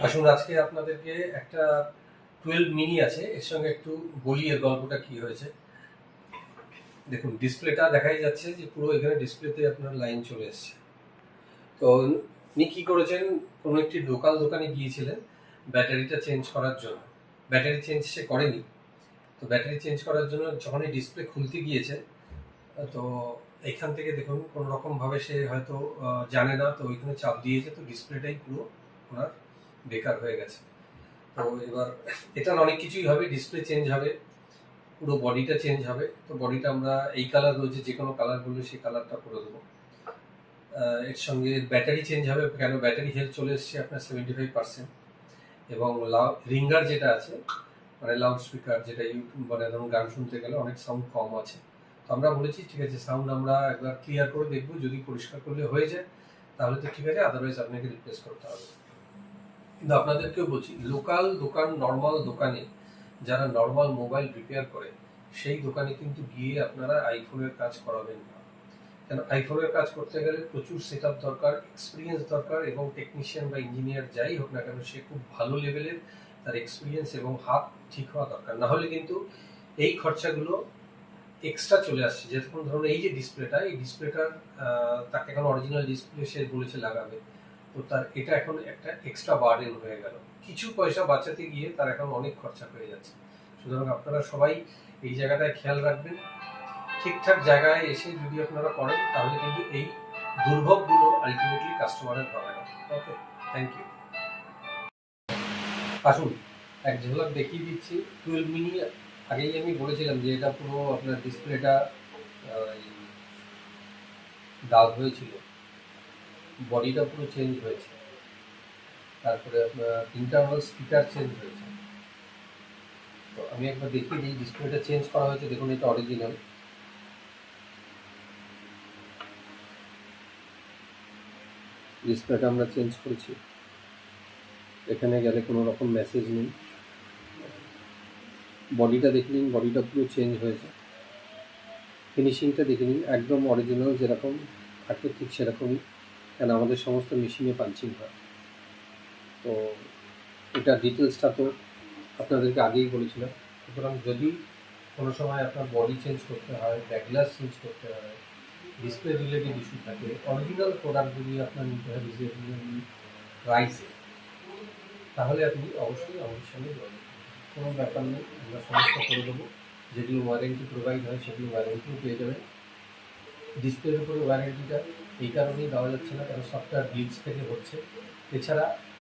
আসুন আজকে আপনাদেরকে একটা 12 মিনি আছে, এর সঙ্গে একটু বলি এর গল্পটা কি হয়েছে। দেখুন ডিসপ্লেটা দেখাই যাচ্ছে যে পুরো এখানে ডিসপ্লেতে আপনার লাইন চলে এসছে। তো উনি কি করেছেন, কোনো একটি লোকাল দোকানে গিয়েছিলেন ব্যাটারিটা চেঞ্জ করার জন্য। ব্যাটারি চেঞ্জ সে করেনি, তো ব্যাটারি চেঞ্জ করার জন্য যখনই ডিসপ্লে খুলতে গিয়েছে, তো এখান থেকে দেখুন কোনো রকমভাবে সে হয়তো জানে না, তো ওইখানে চাপ দিয়েছে, তো ডিসপ্লেটাই পুরো ওনার বেকার হয়ে গেছে। তো এবার এটার অনেক কিছুই হবে, ডিসপ্লে চেঞ্জ হবে, পুরো বডিটা চেঞ্জ হবে। তো বডিটা আমরা এই কালার রয়েছে, যে কোনো কালার বললে সেই কালারটা করে দেবো। এর সঙ্গে ব্যাটারি চেঞ্জ হবে, কেন ব্যাটারি হেলথ চলে এসছে আপনার 75%। এবং রিঙ্গার যেটা আছে, মানে লাউড স্পিকার যেটা ইউটিউব, মানে ধরুন গান শুনতে গেলে অনেক সাউন্ড কম আছে, তো আমরা বলেছি ঠিক আছে সাউন্ড আমরা একবার ক্লিয়ার করে দেখবো, যদি পরিষ্কার করলে হয়ে যায় তাহলে তো ঠিক আছে, আদারওয়াইজ আপনাকে রিপ্লেস করতে হবে। কিন্তু আপনাদেরকেও বলছি, লোকাল দোকান, নর্মাল দোকানে যারা নর্মাল মোবাইল রিপেয়ার করে, সেই দোকানে কিন্তু গিয়ে আপনারা আইফোনের কাজ করাবেন না। কেন, আইফোনের কাজ করতে গেলে প্রচুর সেট আপ দরকার, এক্সপিরিয়েন্স দরকার, এবং টেকনিশিয়ান বা ইঞ্জিনিয়ার যাই হোক না কেন সে খুব ভালো লেভেলের তার এক্সপিরিয়েন্স এবং হাত ঠিক হওয়া দরকার। না হলে কিন্তু এই খরচাগুলো এক্সট্রা চলে আসছে। যেরকম ধরুন এই যে ডিসপ্লেটা, এই ডিসপ্লেটার তাকে এখন অরিজিনাল ডিসপ্লে সে বলেছে লাগাবে, তো তার এটা এখন একটা এক্সট্রা বার্ডেন হয়ে গেল। কিছু পয়সা বাঁচাতে গিয়ে তার এখন অনেক খরচা হয়ে যাচ্ছে। সুতরাং আপনারা সবাই এই জায়গাটায় খেয়াল রাখবেন। ঠিকঠাক জায়গায় এসে যদি আপনারা করেন তাহলে কিন্তু এই দুর্ভোগগুলো আলটিমেটলি কাস্টমারের হবে না। ওকে, থ্যাংক ইউ। আসুন এক ঝলক দেখিয়ে দিচ্ছি 12 মিনি। আগেই আমি বলেছিলাম যে এটা পুরো আপনার ডিসপ্লেটা দাগ হয়েছিল, বডিটা পুরো চেঞ্জ হয়েছে, তারপরে আপনার ইন্টারনাল স্পিকার চেঞ্জ হয়েছে। তো আমি একবার দেখিয়ে দিই, ডিসপ্লেটা চেঞ্জ করা হয়েছে, দেখুন এটা অরিজিনাল। ডিসপ্লেটা আমরা চেঞ্জ করেছি, এখানে গেলে কোনো রকম মেসেজ নেই। বডিটা দেখে নিন, বডিটা পুরো চেঞ্জ হয়েছে। ফিনিশিংটা দেখে নিন, একদম অরিজিনাল যেরকম থাকে ঠিক সেরকমই, কেন আমাদের সমস্ত মেশিনে পাঞ্চিং হয়। তো এটা ডিটেলসটা তো আপনাদেরকে আগেই বলেছিলাম। সুতরাং যদি কোনো সময় আপনার বডি চেঞ্জ করতে হয়, ব্যাকগ্লাস চেঞ্জ করতে হয়, ডিসপ্লে রিলেটেড ইস্যু থাকে, অরিজিনাল প্রোডাক্ট যদি আপনার নিতে হয় রিজনেবল প্রাইসে, তাহলে আপনি অবশ্যই আমাদের সঙ্গে যোগাযোগ করুন। কোনো ব্যাপার নেই, আমরা সমস্ত করে দেবো। যেগুলো ওয়ারেন্টি প্রোভাইড হয় সেগুলো ওয়ারেন্টিও পেয়ে যাবেন। ডিসপ্লের উপরে ওয়ারেন্টিটা এই কারণেই দেওয়া যাচ্ছে না, কারণ সফটওয়্যার গ্লিচ থেকে হচ্ছে। এছাড়া